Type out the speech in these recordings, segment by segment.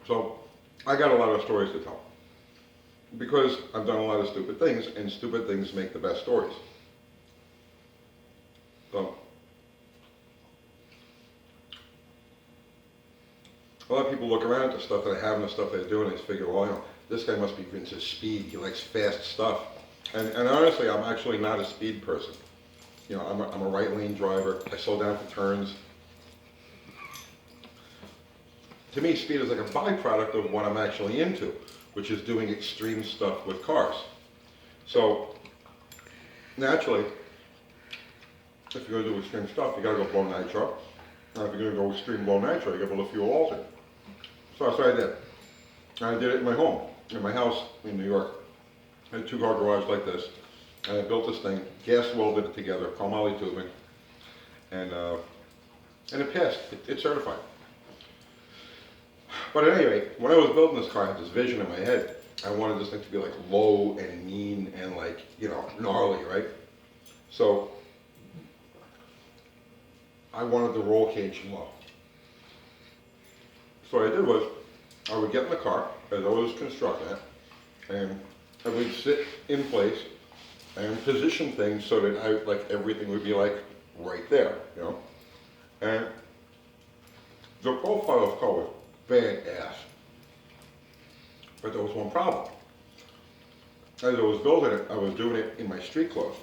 So I got a lot of stories to tell because I've done a lot of stupid things, and stupid things make the best stories. So a lot of people look around at the stuff that I have and the stuff I do, and they figure, well, this guy must be into speed. He likes fast stuff. And honestly, I'm actually not a speed person. I'm a right lane driver. I slow down for turns. To me, speed is like a byproduct of what I'm actually into, which is doing extreme stuff with cars. So naturally, if you're going to do extreme stuff, you got to go blow nitro. And if you're going to go extreme blow nitro, you got to blow fuel alter. So that's what I did. I did it in my home, in my house in New York. I had a two-car garage like this, and I built this thing, gas welded it together, Palmolive tubing, and it passed. It's certified. But at any rate, when I was building this car, I had this vision in my head. I wanted this thing to be like low and mean and like, gnarly, right? So I wanted the roll cage low. So what I did was, I would get in the car, as I was constructing it, and I would sit in place and position things so that like everything would be like right there, And the profile of the car was badass. But there was one problem. As I was building it, I was doing it in my street clothes.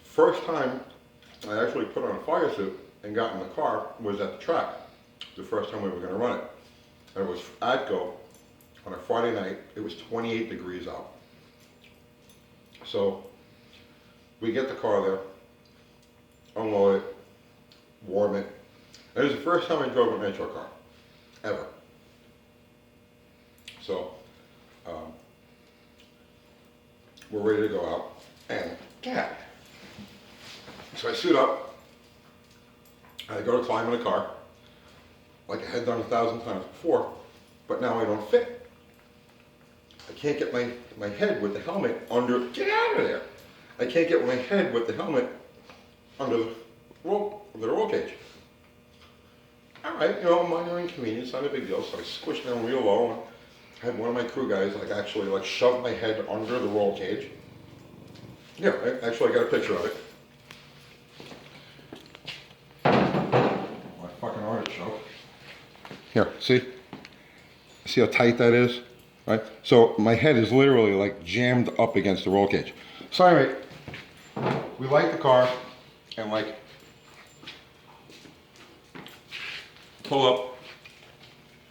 First time I actually put on a fire suit and got in the car was at the track. The first time we were going to run it. And it was ATCO on a Friday night. It was 28 degrees out. So we get the car there, unload it, warm it. And it was the first time I drove a nitro car, ever. So we're ready to go out, and yeah. So I suit up, I go to climb in the car, like I had done 1,000 times before, but now I don't fit. I can't get my head with the helmet under, get out of there! I can't get my head with the helmet under the roll cage. All right, minor inconvenience, not a big deal. So I squished down real low and had one of my crew guys actually shove my head under the roll cage. Yeah, I got a picture of it. My fucking artichoke. Here, see? See how tight that is? Right? So my head is literally jammed up against the roll cage. So anyway, we light the car and pull up,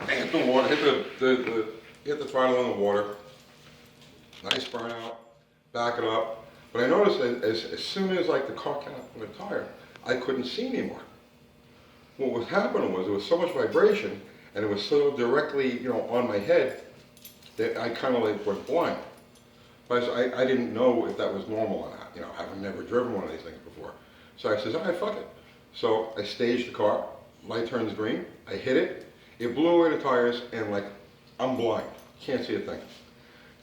hit the water, hit the throttle in the water. Nice burnout, back it up. But I noticed that as soon as the car came up with a tire, I couldn't see anymore. What was happening was there was so much vibration and it was so directly, on my head that I kind of went blind. But I didn't know if that was normal or not, having never driven one of these things before. So I says, all right, fuck it. So I staged the car, light turns green, I hit it blew away the tires, and I'm blind, can't see a thing.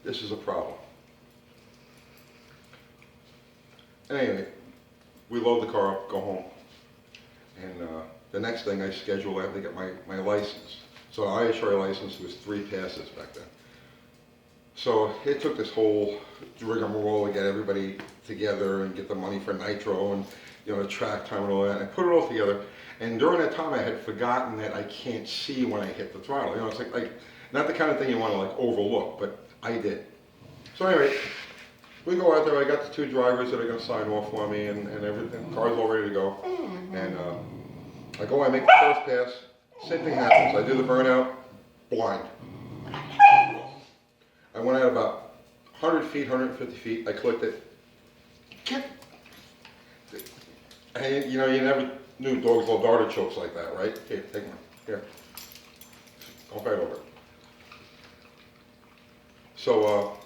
This is a problem. Anyway, we load the car up, go home, and the next thing I schedule, I have to get my license. So IHRA license was 3 passes back then. So it took this whole rigmarole to get everybody together and get the money for nitro and the track time and all that. And I put it all together, and during that time I had forgotten that I can't see when I hit the throttle. It's like not the kind of thing you want to overlook, but I did. So anyway, we go out there. I got the 2 drivers that are going to sign off for me, and everything. The car's all ready to go. And I go, I make the first pass. Same thing happens. I do the burnout, blind. I went out about 100 feet, 150 feet. I clicked it. And you never knew dogs love artichokes like that, right? Here, take one. Here. I'll fight over it. So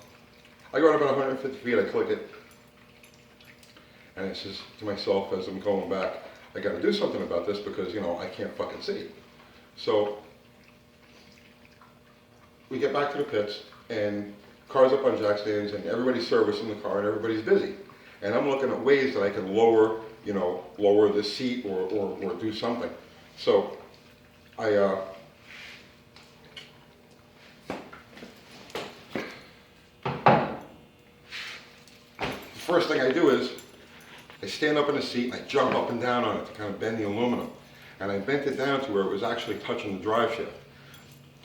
I go out about 150 feet, I click it. And I says to myself as I'm going back, I gotta do something about this because, I can't fucking see. So we get back to the pits, and car's up on jack stands, and everybody's servicing the car, and everybody's busy. And I'm looking at ways that I can lower the seat or do something. So I first thing I do is, I stand up in the seat and I jump up and down on it to kind of bend the aluminum. And I bent it down to where it was actually touching the drive shaft.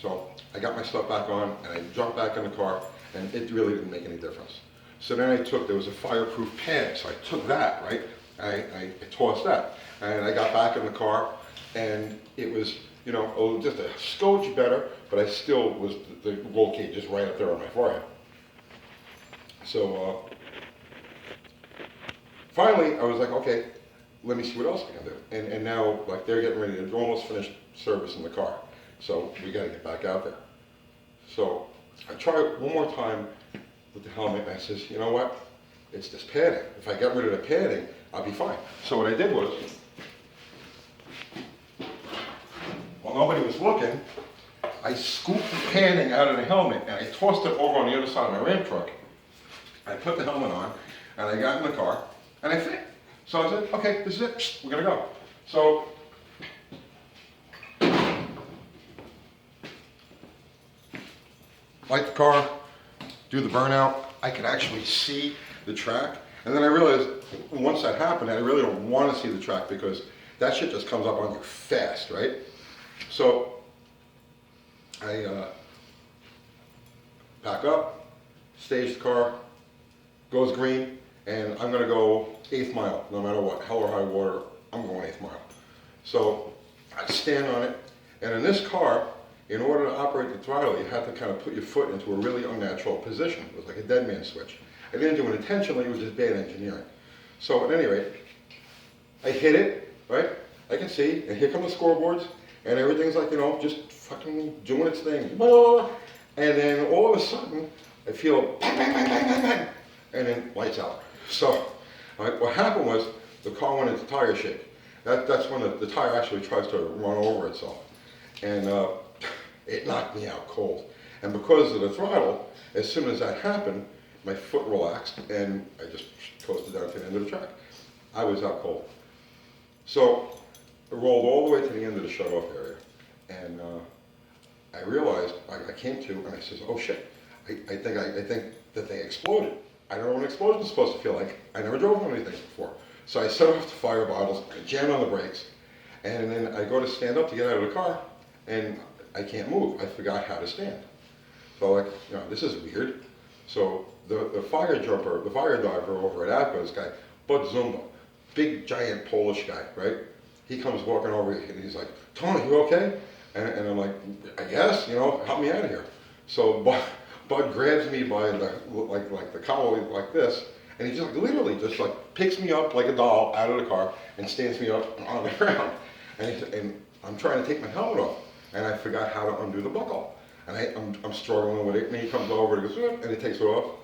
So I got my stuff back on and I jumped back in the car, and it really didn't make any difference. So then there was a fireproof pad, so I took that, right? I tossed that. And I got back in the car, and it was, just a skosh better, but I still was, the roll cage is right up there on my forehead. So finally, I was like, okay, let me see what else I can do. And now, like, they're getting ready, they're almost finished servicing the car. So we gotta get back out there. So I tried one more time with the helmet, and I says, you know what? It's this padding. If I get rid of the padding, I'll be fine. So what I did was, while nobody was looking, I scooped the padding out of the helmet and I tossed it over on the other side of my Ram truck. I put the helmet on and I got in the car and I fit. So I said, okay, this is it, we're gonna go. So, light the car, do the burnout. I could actually see the track. And then I realized, once that happened, I really don't want to see the track because that shit just comes up on you fast, right? So I pack up, stage the car, goes green, and I'm gonna go 8th mile, no matter what, hell or high water, I'm going 8th mile. So I stand on it, and in this car, in order to operate the throttle, you have to kind of put your foot into a really unnatural position. It was like a dead man switch. I didn't do it intentionally, it was just bad engineering. So at any rate, I hit it, right? I can see, and here come the scoreboards, and everything's like, just fucking doing its thing. And then all of a sudden, I feel bang, bang, bang, bang, bang, bang, and then lights out. So what happened was the car went into tire shake. That's when the tire actually tries to run over itself. And it knocked me out cold. And because of the throttle, as soon as that happened, my foot relaxed and I just coasted down to the end of the track. I was out cold. So I rolled all the way to the end of the shut-off area. And I realized, I came to and I says, oh shit, I think that they exploded. I don't know what an explosion is supposed to feel like. I never drove one of these things before. So I set off the fire bottles, I jammed on the brakes, and then I go to stand up to get out of the car, and I can't move. I forgot how to stand. So this is weird. So the fire diver over at APCO, this guy, Bud Zumba, big giant Polish guy, right? He comes walking over and he's like, Tony, you okay? And I'm like, I guess, help me out of here. So Bud grabs me by the collar like this, and he just literally just picks me up like a doll out of the car and stands me up on the ground. And I'm trying to take my helmet off, and I forgot how to undo the buckle. And I'm struggling with it, and he comes over and goes, and he takes it off.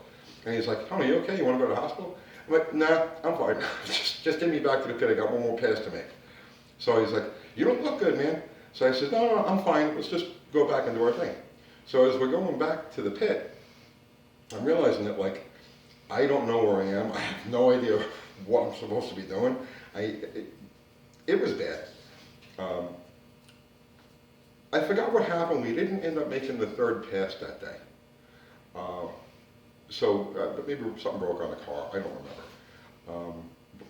And he's like, Tony, you okay? You want to go to the hospital? I'm like, nah, I'm fine. just get me back to the pit. I got one more pass to make. So he's like, you don't look good, man. So I said, no, I'm fine. Let's just go back and do our thing. So as we're going back to the pit, I'm realizing that I don't know where I am. I have no idea what I'm supposed to be doing. It was bad. I forgot what happened. We didn't end up making the third pass that day. But maybe something broke on the car. I don't remember.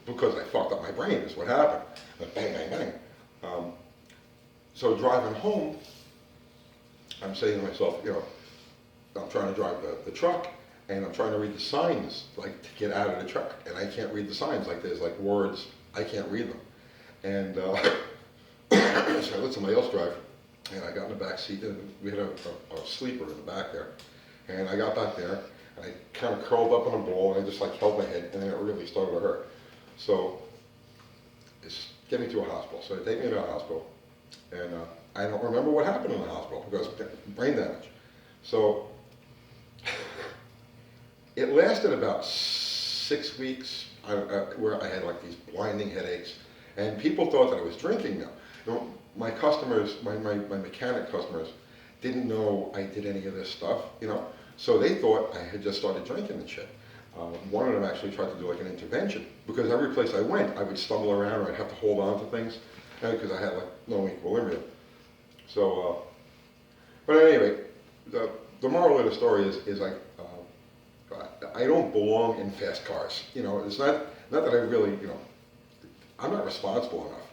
Because I fucked up my brain is what happened. Bang, bang, bang. So driving home, I'm saying to myself, I'm trying to drive the truck, and I'm trying to read the signs, to get out of the truck, and I can't read the signs. There's words, I can't read them. And so I let somebody else drive, and I got in the back seat, and we had a sleeper in the back there. And I got back there, and I kind of curled up in a ball, and I just held my head, and then it really started to hurt. So it's get me to a hospital. So they take me to a hospital, and I don't remember what happened in the hospital because brain damage. So it lasted about 6 weeks where I had these blinding headaches, and people thought that I was drinking now. My customers, my mechanic customers, didn't know I did any of this stuff, so they thought I had just started drinking and shit. One of them actually tried to do an intervention, because every place I went, I would stumble around or I'd have to hold on to things, because I had no equilibrium. So, but at any rate, the moral of the story is I don't belong in fast cars, you know, it's not that I really, you know, I'm not responsible enough.